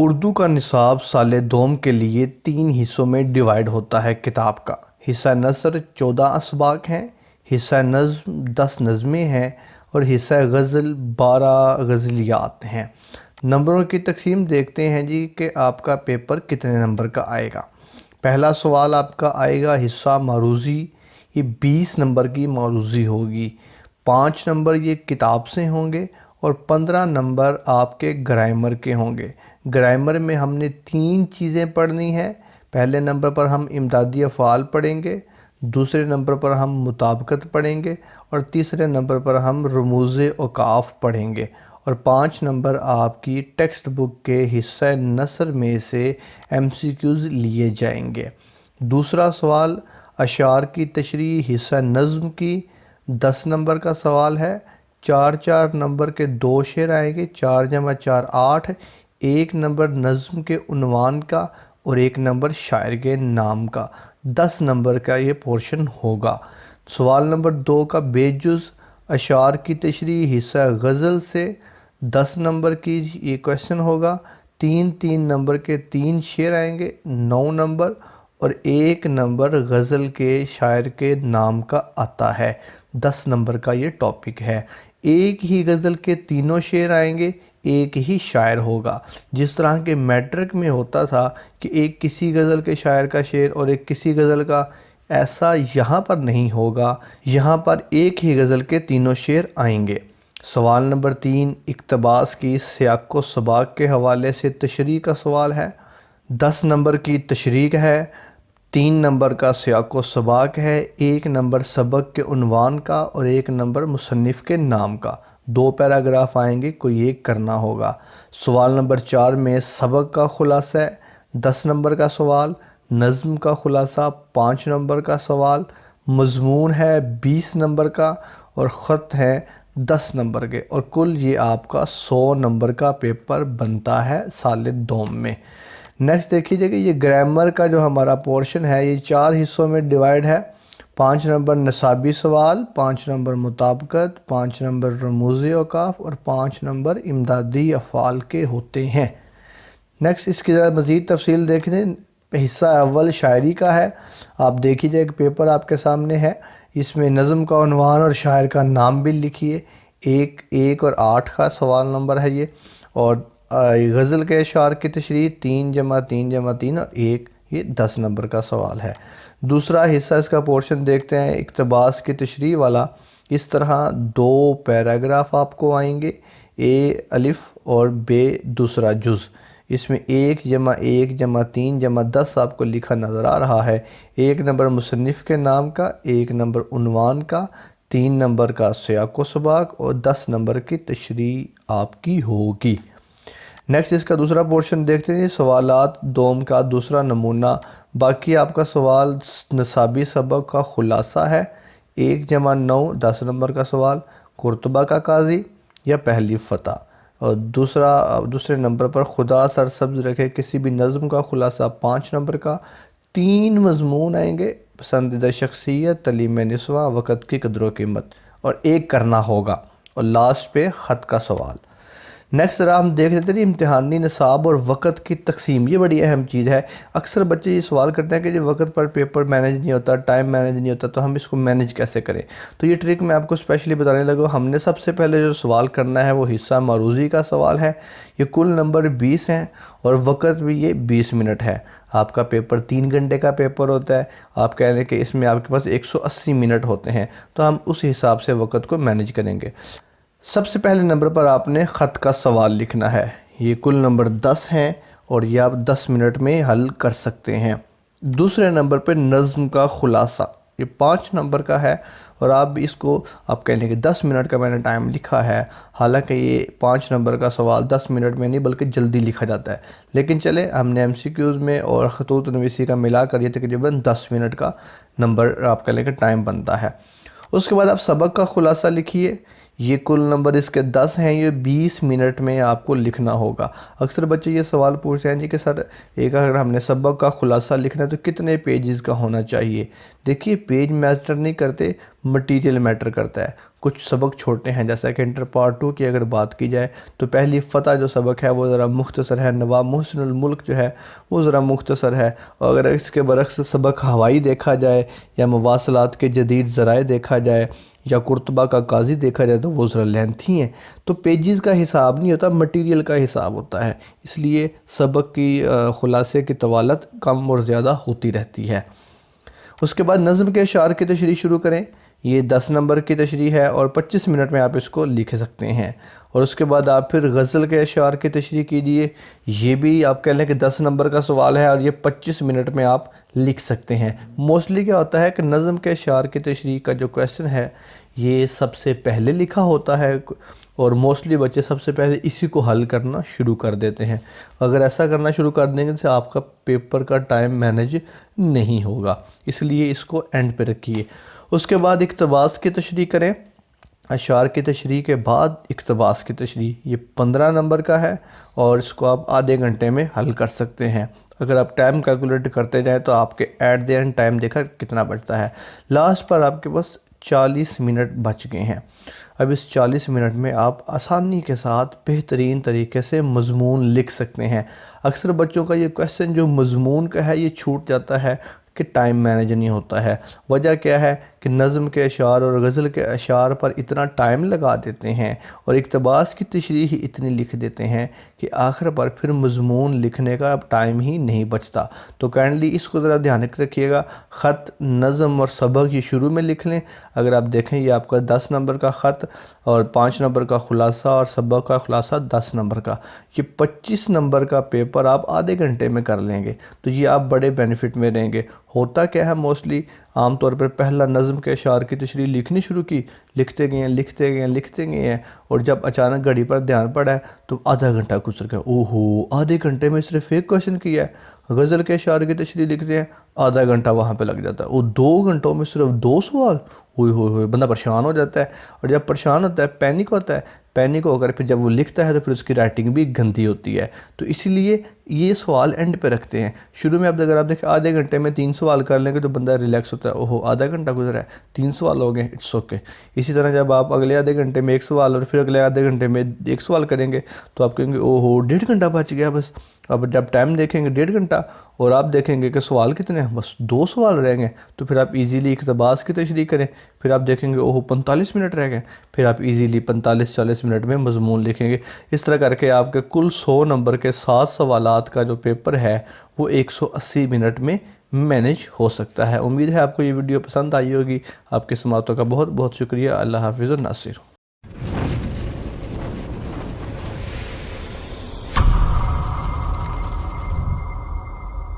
اردو کا نصاب سال دوم کے لیے 3 حصوں میں ڈیوائیڈ ہوتا ہے کتاب کا۔ حصہ نثر 14 اسباق ہیں، حصہ نظم 10 نظمیں ہیں اور حصہ غزل 12 غزلیات ہیں۔ نمبروں کی تقسیم دیکھتے ہیں جی کہ آپ کا پیپر کتنے نمبر کا آئے گا۔ پہلا سوال آپ کا آئے گا حصہ معروضی، یہ 20 نمبر کی معروضی ہوگی۔ 5 نمبر یہ کتاب سے ہوں گے اور 15 نمبر آپ کے گرامر کے ہوں گے۔ گرامر میں ہم نے 3 چیزیں پڑھنی ہیں۔ پہلے نمبر پر ہم امدادی افعال پڑھیں گے، دوسرے نمبر پر ہم مطابقت پڑھیں گے اور تیسرے نمبر پر ہم رموز اوقاف پڑھیں گے، اور 5 نمبر آپ کی ٹیکسٹ بک کے حصہ نثر میں سے MCQs لیے جائیں گے۔ دوسرا سوال اشعار کی تشریح حصہ نظم کی 10 نمبر کا سوال ہے۔ 4 نمبر کے 2 شعر آئیں گے، 4 × 4 8۔ 1 نمبر نظم کے عنوان کا اور 1 نمبر شاعر کے نام کا۔ 10 نمبر کا یہ پورشن ہوگا۔ سوال نمبر 2 کا بے جز اشعار کی تشریح حصہ غزل سے 10 نمبر کی یہ کویسچن ہوگا۔ 3 نمبر کے 3 شعر آئیں گے، 9 نمبر، اور 1 نمبر غزل کے شاعر کے نام کا آتا ہے۔ 10 نمبر کا یہ ٹاپک ہے۔ ایک ہی غزل کے تینوں شعر آئیں گے، ایک ہی شاعر ہوگا۔ جس طرح کے میٹرک میں ہوتا تھا کہ ایک کسی غزل کے شاعر کا شعر اور ایک کسی غزل کا، ایسا یہاں پر نہیں ہوگا۔ یہاں پر ایک ہی غزل کے تینوں شعر آئیں گے۔ سوال نمبر 3 اقتباس کی سیاق و سباق کے حوالے سے تشریح کا سوال ہے۔ 10 نمبر کی تشریح ہے، 3 نمبر کا سیاق و سباق ہے، 1 نمبر سبق کے عنوان کا اور 1 نمبر مصنف کے نام کا۔ 2 پیراگراف آئیں گے، کوئی ایک کرنا ہوگا۔ سوال نمبر 4 میں سبق کا خلاصہ ہے، 10 نمبر کا سوال۔ نظم کا خلاصہ 5 نمبر کا سوال۔ مضمون ہے 20 نمبر کا اور خط ہے 10 نمبر کے، اور کل یہ آپ کا 100 نمبر کا پیپر بنتا ہے سال دوم میں۔ نیکسٹ دیکھیے کہ یہ گرامر کا جو ہمارا پورشن ہے یہ 4 حصوں میں ڈیوائیڈ ہے۔ 5 نمبر نصابی سوال، 5 نمبر مطابقت، 5 نمبر رموز اوقاف اور 5 نمبر امدادی افعال کے ہوتے ہیں۔ نیکسٹ اس کی ذرا مزید تفصیل دیکھیں۔ حصہ اول شاعری کا ہے۔ آپ دیکھیے کہ پیپر آپ کے سامنے ہے، اس میں نظم کا عنوان اور شاعر کا نام بھی لکھیے۔ 1 اور 8 کا سوال نمبر ہے یہ، اور غزل کے اشعار کی تشریح 3 × 3 × 3 اور 1، یہ 10 نمبر کا سوال ہے۔ دوسرا حصہ اس کا پورشن دیکھتے ہیں اقتباس کی تشریح والا۔ اس طرح 2 پیراگراف آپ کو آئیں گے، A الف اور B دوسرا جز۔ اس میں 1 × 1 × 3 × 10 آپ کو لکھا نظر آ رہا ہے۔ 1 نمبر مصنف کے نام کا، 1 نمبر عنوان کا، 3 نمبر کا سیاق و سباق اور 10 نمبر کی تشریح آپ کی ہوگی۔ نیکسٹ اس کا دوسرا پورشن دیکھتے ہیں، سوالات دوم کا دوسرا نمونہ۔ باقی آپ کا سوال نصابی سبق کا خلاصہ ہے۔ 1 × 9 10 نمبر کا سوال، قرطبہ کا قاضی یا پہلی فتح، اور دوسرے نمبر پر خدا سرسبز رکھے کسی بھی نظم کا خلاصہ 5 نمبر کا۔ 3 مضمون آئیں گے، پسندیدہ شخصیت، تعلیم نسواں، وقت کی قدر و قیمت، اور 1 کرنا ہوگا، اور لاسٹ پہ خط کا سوال۔ نیکسٹ ذرا ہم دیکھ لیتے ہیں امتحانی نصاب اور وقت کی تقسیم، یہ بڑی اہم چیز ہے۔ اکثر بچے یہ سوال کرتے ہیں کہ جو وقت پر پیپر مینیج نہیں ہوتا، ٹائم مینیج نہیں ہوتا، تو ہم اس کو مینیج کیسے کریں؟ تو یہ ٹرک میں آپ کو اسپیشلی بتانے لگا۔ ہم نے سب سے پہلے جو سوال کرنا ہے وہ حصہ معروضی کا سوال ہے۔ یہ کل نمبر 20 ہیں اور وقت بھی یہ 20 منٹ ہے۔ آپ کا پیپر 3 گھنٹے کا پیپر ہوتا ہے، آپ کہہ رہے ہیں کہ اس میں آپ کے پاس 180 منٹ ہوتے ہیں، تو ہم اس حساب سے وقت کو مینیج کریں گے۔ سب سے پہلے نمبر پر آپ نے خط کا سوال لکھنا ہے۔ یہ کل نمبر 10 ہیں اور یہ آپ 10 منٹ میں حل کر سکتے ہیں۔ دوسرے نمبر پہ نظم کا خلاصہ، یہ 5 نمبر کا ہے، اور آپ بھی اس کو آپ کہنے کہ 10 منٹ کا میں نے ٹائم لکھا ہے، حالانکہ یہ 5 نمبر کا سوال 10 منٹ میں نہیں بلکہ جلدی لکھا جاتا ہے، لیکن چلے ہم نے MCQs میں اور خطوط نویسی کا ملا کر یہ تقریباً 10 منٹ کا نمبر آپ کہنے کہ ٹائم بنتا ہے۔ اس کے بعد آپ سبق کا خلاصہ لکھیے۔ یہ کل نمبر اس کے 10 ہیں، یہ 20 منٹ میں آپ کو لکھنا ہوگا۔ اکثر بچے یہ سوال پوچھتے ہیں جی کہ سر اگر ہم نے سبق کا خلاصہ لکھنا ہے تو کتنے پیجز کا ہونا چاہیے؟ دیکھیے پیج میٹر نہیں کرتے، مٹیریل میٹر کرتا ہے۔ کچھ سبق چھوٹے ہیں، جیسا کہ انٹر پارٹ 2 کی اگر بات کی جائے تو پہلی فتح جو سبق ہے وہ ذرا مختصر ہے، نواب محسن الملک جو ہے وہ ذرا مختصر ہے، اور اگر اس کے برعکس سبق ہوائی دیکھا جائے یا مواصلات کے جدید ذرائع دیکھا جائے یا قرطبہ کا قاضی دیکھا جائے تو وہ ذرا لینتھی ہیں، تو پیجز کا حساب نہیں ہوتا، مٹیریل کا حساب ہوتا ہے، اس لیے سبق کی خلاصے کی طوالت کم اور زیادہ ہوتی رہتی ہے۔ اس کے بعد نظم کے اشعار کی تشریح شروع کریں۔ یہ 10 نمبر کی تشریح ہے اور 25 منٹ میں آپ اس کو لکھ سکتے ہیں، اور اس کے بعد آپ پھر غزل کے اشعار کی تشریح کیجئے۔ یہ بھی آپ کہہ لیں کہ 10 نمبر کا سوال ہے اور یہ 25 منٹ میں آپ لکھ سکتے ہیں۔ موسٹلی کیا ہوتا ہے کہ نظم کے اشعار کی تشریح کا جو کویسچن ہے یہ سب سے پہلے لکھا ہوتا ہے، اور موسٹلی بچے سب سے پہلے اسی کو حل کرنا شروع کر دیتے ہیں۔ اگر ایسا کرنا شروع کر دیں گے تو آپ کا پیپر کا ٹائم مینیج نہیں ہوگا، اس لیے اس کو اینڈ پہ رکھیے۔ اس کے بعد اقتباس کی تشریح کریں۔ اشعار کی تشریح کے بعد اقتباس کی تشریح، یہ 15 نمبر کا ہے اور اس کو آپ آدھے گھنٹے میں حل کر سکتے ہیں۔ اگر آپ ٹائم کیلکولیٹ کرتے جائیں تو آپ کے ایٹ دی اینڈ ٹائم دیکھا کتنا بچتا ہے۔ لاسٹ پر آپ کے پاس 40 منٹ بچ گئے ہیں۔ اب اس 40 منٹ میں آپ آسانی کے ساتھ بہترین طریقے سے مضمون لکھ سکتے ہیں۔ اکثر بچوں کا یہ کویسچن جو مضمون کا ہے یہ چھوٹ جاتا ہے کہ ٹائم مینیج نہیں ہوتا ہے۔ وجہ کیا ہے کہ نظم کے اشعار اور غزل کے اشعار پر اتنا ٹائم لگا دیتے ہیں اور اقتباس کی تشریح اتنی لکھ دیتے ہیں کہ آخر پر پھر مضمون لکھنے کا اب ٹائم ہی نہیں بچتا۔ تو کائنڈلی اس کو ذرا دھیان رکھیے گا، خط، نظم اور سبق یہ شروع میں لکھ لیں۔ اگر آپ دیکھیں یہ آپ کا 10 نمبر کا خط اور 5 نمبر کا خلاصہ اور سبق کا خلاصہ 10 نمبر کا، یہ 25 نمبر کا پیپر آپ آدھے گھنٹے میں کر لیں گے، تو یہ آپ بڑے بینیفٹ میں رہیں گے۔ ہوتا کیا ہے موسٹلی عام طور پر پہلا نظم کے اشعار کی تشریح لکھنی شروع کی، لکھتے گئے ہیں اور جب اچانک گھڑی پر دھیان پڑا ہے تو آدھا گھنٹہ گزر گیا، اوہو آدھے گھنٹے میں صرف ایک کویسچن کیا ہے۔ غزل کے اشعار کی تشریح لکھتے ہیں، آدھا گھنٹہ وہاں پہ لگ جاتا ہے، اور 2 گھنٹوں میں صرف 2 سوال، ہوئے بندہ پریشان ہو جاتا ہے، اور جب پریشان ہوتا ہے پینک ہوتا ہے، پینک ہو کر پھر جب وہ لکھتا ہے تو پھر اس کی رائٹنگ بھی گندی ہوتی ہے۔ تو اسی لیے یہ سوال اینڈ پہ رکھتے ہیں۔ شروع میں اگر آپ دیکھیں آدھے گھنٹے میں 3 سوال کر لیں گے تو بندہ ریلیکس ہوتا ہے، اوہو آدھا گھنٹہ گزرا ہے 3 سوال ہو گئے، اٹس اوکے۔ اسی طرح جب آپ اگلے آدھے گھنٹے میں 1 سوال اور پھر اگلے آدھے گھنٹے میں 1 سوال کریں گے تو آپ کہیں گے اوہو 1.5 گھنٹہ بچ گیا بس۔ اب جب ٹائم دیکھیں گے 1.5 گھنٹہ اور آپ دیکھیں گے کہ سوال کتنے ہیں، بس 2 سوال رہ گئے، تو پھر آپ ایزیلی اقتباس کی تشریح کریں، پھر آپ دیکھیں گے اوہو 45 منٹ رہ گئے، پھر آپ ایزیلی 45-40 منٹ میں مضمون لکھیں گے۔ اس طرح کر کے آپ کے کل 100 نمبر کے 7 سوالات کا جو پیپر ہے وہ 180 منٹ میں مینیج ہو سکتا ہے۔ امید ہے آپ کو یہ ویڈیو پسند آئی ہوگی۔ آپ کے سماعتوں کا بہت بہت شکریہ۔ اللہ حافظ الناصر۔